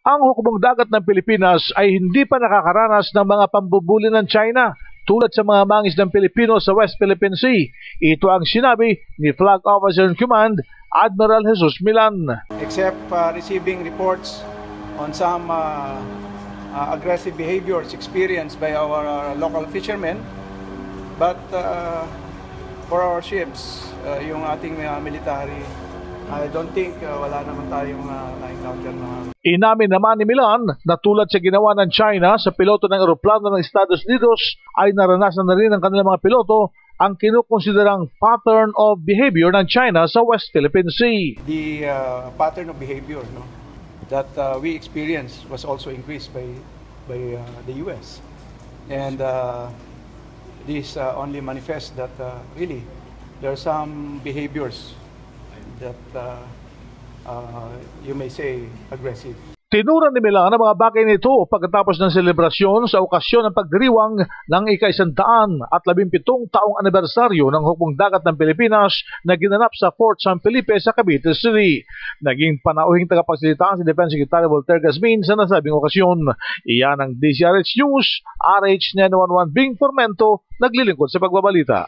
Ang hukbong dagat ng Pilipinas ay hindi pa nakakaranas ng mga pambubuli ng China tulad sa mga mangisdang Pilipino sa West Philippine Sea. Ito ang sinabi ni Flag Officer in Command Admiral Jesus Milan. Except receiving reports on some aggressive behaviors experienced by our local fishermen, but for our ships, yung ating military, I don't think wala naman tayong na-encounter na. Inamin naman ni Milan na tulad sa ginawa ng China sa piloto ng eroplano ng Estados Unidos ay naranasan na rin ng kanilang mga piloto ang kinukonsiderang pattern of behavior ng China sa West Philippine Sea. The pattern of behavior that we experienced was also increased by the US. And this only manifests that really there are some behaviors that you may say aggressive. Tinura ni Milan ang mga bagay nito pagkatapos ng selebrasyon sa okasyon ng pagdiriwang ng ika-117 taong anibersaryo ng hukbong dagat ng Pilipinas na ginanap sa Fort San Felipe sa Cavite City. Naging panauhing tagapagsalita si Defense Secretary Walter Gasmin sa nasabing okasyon. Iyan ang DZRH News, RH 911 Bing Formento, naglilingkod sa pagbabalita.